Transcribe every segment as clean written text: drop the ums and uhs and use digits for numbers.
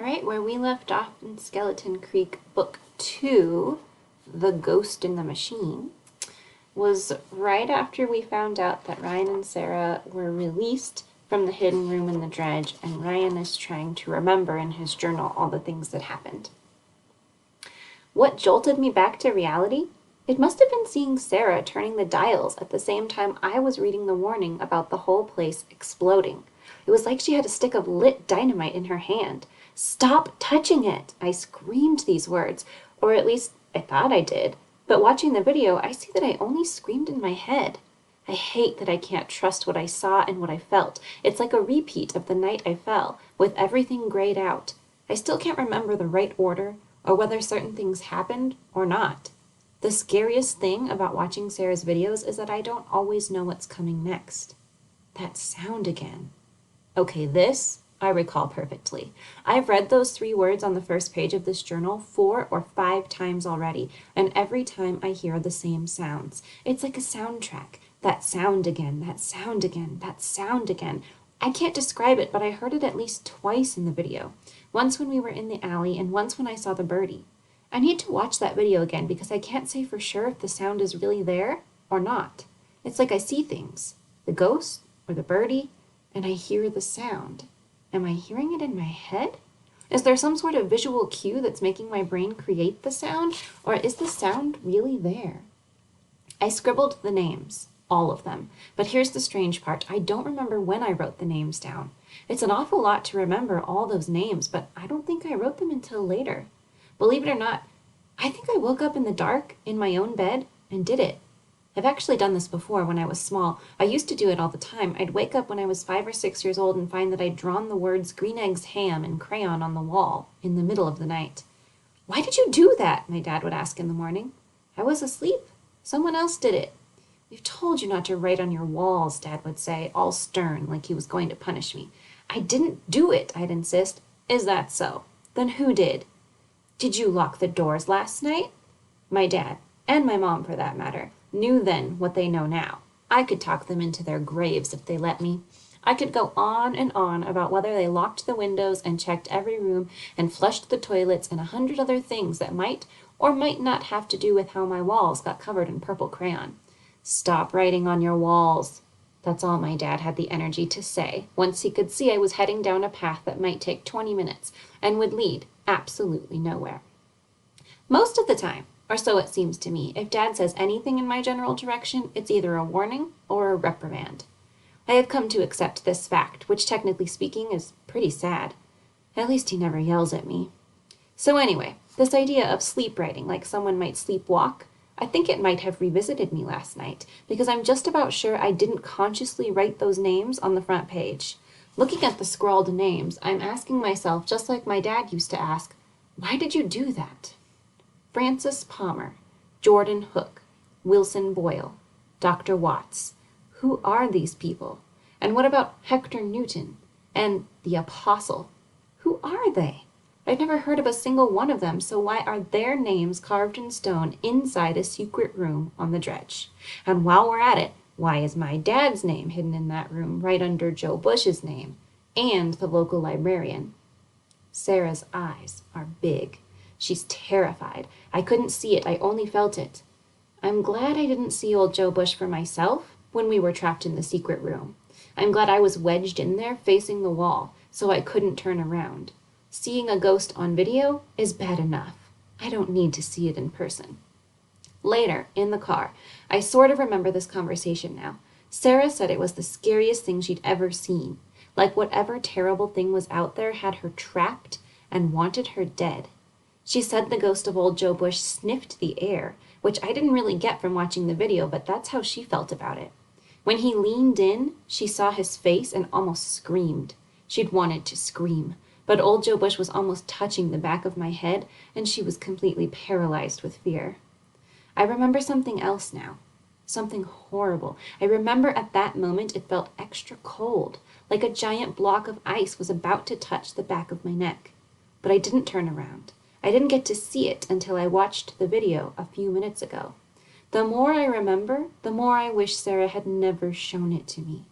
All right, where we left off in Skeleton Creek Book 2, The Ghost in the Machine, was right after we found out that Ryan and Sarah were released from the hidden room in the dredge, and Ryan is trying to remember in his journal all the things that happened. What jolted me back to reality? It must have been seeing Sarah turning the dials at the same time I was reading the warning about the whole place exploding. It was like she had a stick of lit dynamite in her hand. "Stop touching it!" I screamed these words, or at least I thought I did. But watching the video, I see that I only screamed in my head. I hate that I can't trust what I saw and what I felt. It's like a repeat of the night I fell, with everything grayed out. I still can't remember the right order, or whether certain things happened or not. The scariest thing about watching Sarah's videos is that I don't always know what's coming next. That sound again. Okay, this I recall perfectly. I've read those 3 words on the first page of this journal 4 or 5 times already, and every time I hear the same sounds. It's like a soundtrack. That sound again, that sound again, that sound again. I can't describe it, but I heard it at least twice in the video. Once when we were in the alley, and once when I saw the birdie. I need to watch that video again because I can't say for sure if the sound is really there or not. It's like I see things, the ghost or the birdie, and I hear the sound. Am I hearing it in my head? Is there some sort of visual cue that's making my brain create the sound, or is the sound really there? I scribbled the names, all of them, but here's the strange part. I don't remember when I wrote the names down. It's an awful lot to remember all those names, but I don't think I wrote them until later. Believe it or not, I think I woke up in the dark in my own bed and did it. I've actually done this before when I was small. I used to do it all the time. I'd wake up when I was 5 or 6 years old and find that I'd drawn the words "green eggs ham" in crayon on the wall in the middle of the night. "Why did you do that?" my dad would ask in the morning. "I was asleep. Someone else did it." "We've told you not to write on your walls," Dad would say, all stern, like he was going to punish me. "I didn't do it," I'd insist. "Is that so? Then who did?" "Did you lock the doors last night?" My dad, and my mom for that matter, knew then what they know now. I could talk them into their graves if they let me. I could go on and on about whether they locked the windows and checked every room and flushed the toilets and 100 other things that might or might not have to do with how my walls got covered in purple crayon. "Stop writing on your walls." That's all my dad had the energy to say once he could see I was heading down a path that might take 20 minutes and would lead absolutely nowhere. Most of the time, or so it seems to me, if Dad says anything in my general direction, it's either a warning or a reprimand. I have come to accept this fact, which technically speaking is pretty sad. At least he never yells at me. So anyway, this idea of sleep writing, like someone might sleepwalk, I think it might have revisited me last night, because I'm just about sure I didn't consciously write those names on the front page. Looking at the scrawled names, I'm asking myself, just like my dad used to ask, why did you do that? Francis Palmer, Jordan Hook, Wilson Boyle, Dr. Watts. Who are these people? And what about Hector Newton and the Apostle? Who are they? I've never heard of a single one of them, so why are their names carved in stone inside a secret room on the dredge? And while we're at it, why is my dad's name hidden in that room right under Joe Bush's name and the local librarian? Sarah's eyes are big. She's terrified. I couldn't see it, I only felt it. I'm glad I didn't see old Joe Bush for myself when we were trapped in the secret room. I'm glad I was wedged in there facing the wall, so I couldn't turn around. Seeing a ghost on video is bad enough. I don't need to see it in person. Later, in the car, I sort of remember this conversation now. Sarah said it was the scariest thing she'd ever seen, like whatever terrible thing was out there had her trapped and wanted her dead. She said the ghost of old Joe Bush sniffed the air, which I didn't really get from watching the video, but that's how she felt about it. When he leaned in, she saw his face and almost screamed. She'd wanted to scream, but old Joe Bush was almost touching the back of my head, and she was completely paralyzed with fear. I remember something else now. Something horrible. I remember at that moment it felt extra cold, like a giant block of ice was about to touch the back of my neck. But I didn't turn around. I didn't get to see it until I watched the video a few minutes ago. The more I remember, the more I wish Sarah had never shown it to me.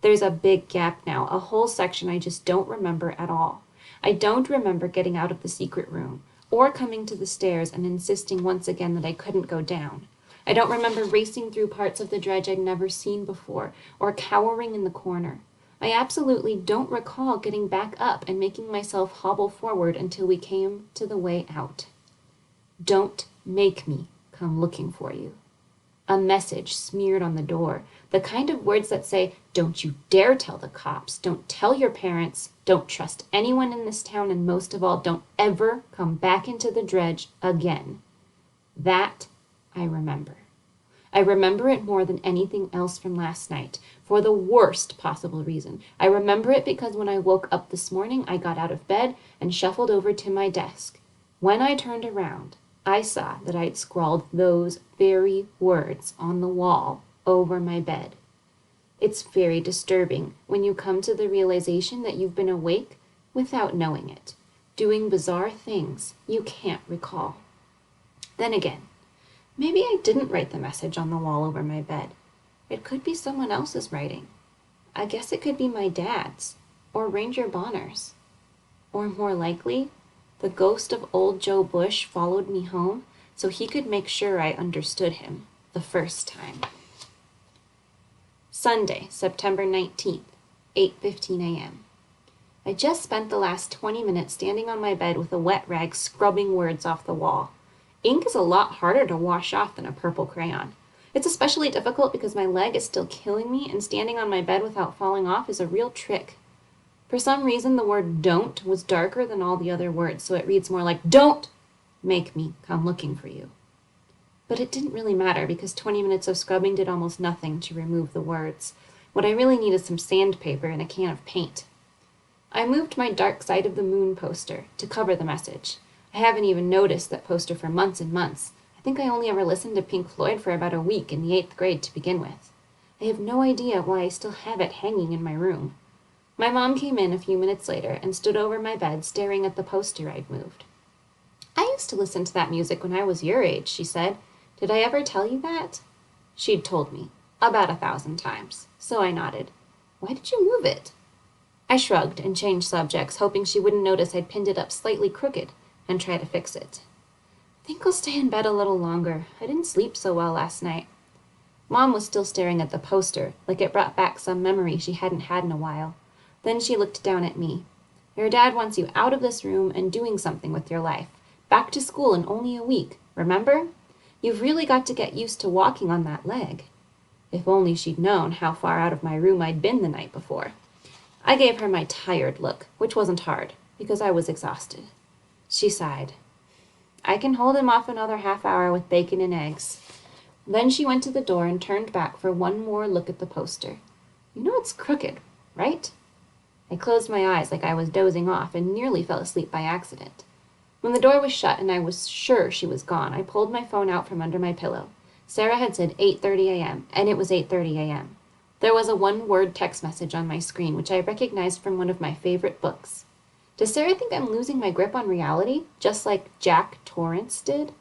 There's a big gap now, a whole section I just don't remember at all. I don't remember getting out of the secret room, or coming to the stairs and insisting once again that I couldn't go down. I don't remember racing through parts of the dredge I'd never seen before, or cowering in the corner. I absolutely don't recall getting back up and making myself hobble forward until we came to the way out. Don't make me come looking for you. A message smeared on the door, the kind of words that say, don't you dare tell the cops, don't tell your parents, don't trust anyone in this town, and most of all, don't ever come back into the dredge again. That I remember. I remember it more than anything else from last night, for the worst possible reason. I remember it because when I woke up this morning, I got out of bed and shuffled over to my desk. When I turned around, I saw that I'd scrawled those very words on the wall over my bed. It's very disturbing when you come to the realization that you've been awake without knowing it, doing bizarre things you can't recall. Then again, maybe I didn't write the message on the wall over my bed. It could be someone else's writing. I guess it could be my dad's, or Ranger Bonner's. Or more likely, the ghost of old Joe Bush followed me home so he could make sure I understood him the first time. Sunday, September 19th, 8:15 a.m. I just spent the last 20 minutes standing on my bed with a wet rag scrubbing words off the wall. Ink is a lot harder to wash off than a purple crayon. It's especially difficult because my leg is still killing me, and standing on my bed without falling off is a real trick. For some reason, the word don't was darker than all the other words, so it reads more like, don't make me come looking for you. But it didn't really matter because 20 minutes of scrubbing did almost nothing to remove the words. What I really need is some sandpaper and a can of paint. I moved my Dark Side of the Moon poster to cover the message. I haven't even noticed that poster for months and months. I think I only ever listened to Pink Floyd for about a week in the 8th grade to begin with. I have no idea why I still have it hanging in my room. My mom came in a few minutes later and stood over my bed staring at the poster I'd moved. I used to listen to that music when I was your age, she said. Did I ever tell you that? She'd told me, about 1,000 times, so I nodded. Why did you move it? I shrugged and changed subjects, hoping she wouldn't notice I'd pinned it up slightly crooked and try to fix it. I think I'll stay in bed a little longer. I didn't sleep so well last night. Mom was still staring at the poster, like it brought back some memory she hadn't had in a while. Then she looked down at me. Your dad wants you out of this room and doing something with your life. Back to school in only a week, remember? You've really got to get used to walking on that leg. If only she'd known how far out of my room I'd been the night before. I gave her my tired look, which wasn't hard, because I was exhausted. She sighed. I can hold him off another half hour with bacon and eggs. Then she went to the door and turned back for one more look at the poster. You know it's crooked, right? I closed my eyes like I was dozing off and nearly fell asleep by accident. When the door was shut and I was sure she was gone, I pulled my phone out from under my pillow. Sarah had said 8:30 a.m., and it was 8:30 a.m. There was a one-word text message on my screen, which I recognized from one of my favorite books. Does Sarah think I'm losing my grip on reality, just like Jack Torrance did?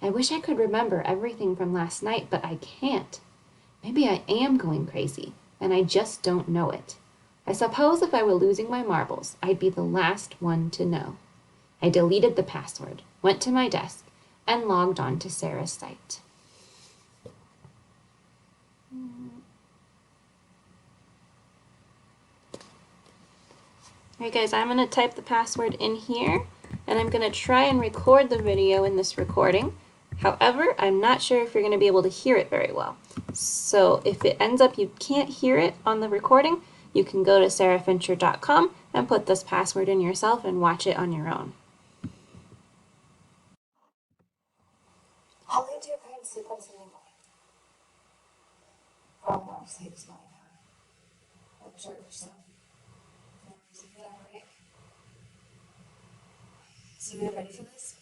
I wish I could remember everything from last night, but I can't. Maybe I am going crazy, and I just don't know it. I suppose if I were losing my marbles, I'd be the last one to know. I deleted the password, went to my desk, and logged on to Sarah's site. Alright guys, I'm going to type the password in here, and I'm going to try and record the video in this recording. However, I'm not sure if you're going to be able to hear it very well. So if it ends up you can't hear it on the recording, you can go to sarahfincher.com and put this password in yourself and watch it on your own. How late do your parents sleep on Sunday morning? Oh, no, sleep is not an hour. I'm sure so. No reason for that, right? So you're ready for this?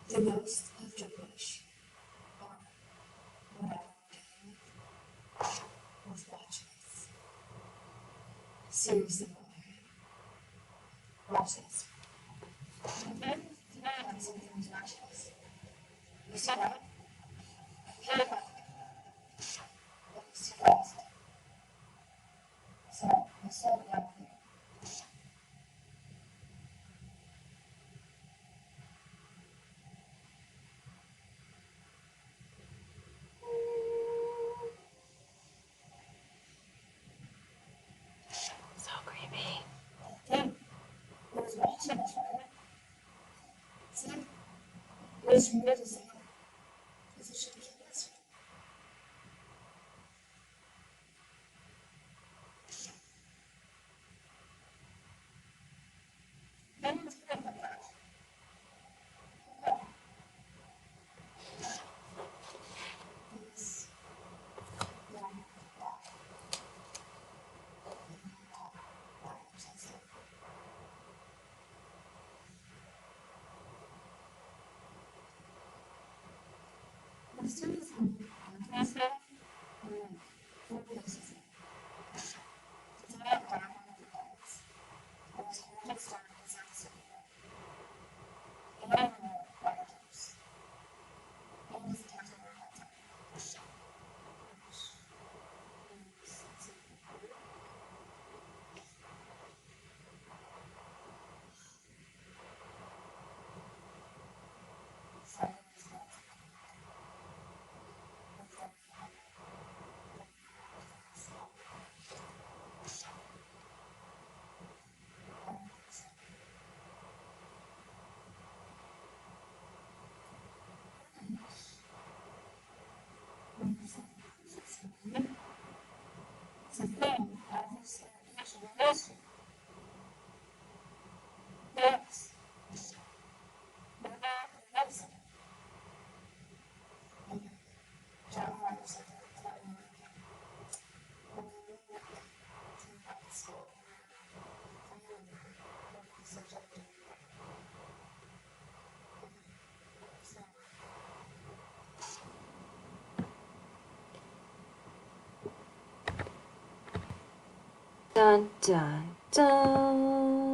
The ghost of Joe Bush, or whatever we're dealing with, was watching us. Seriously, watch this. Okay? Something was watching us. You saw that? Panic button. That was too fast. So, I slowed it down here. was from good to say, because it should be yesterday. I didn't tell him about this. Yeah, I know that. As soon as I said, I'm like, what is it? It's about down one of the beds. I was going to start his answer here. And I don't know what it is. And he's talking about that. It's a thing. I just actually noticed it. Yes. What about the medicine? John Myers said that when we went to school, I knew what he said to do. So, Dun dun dun.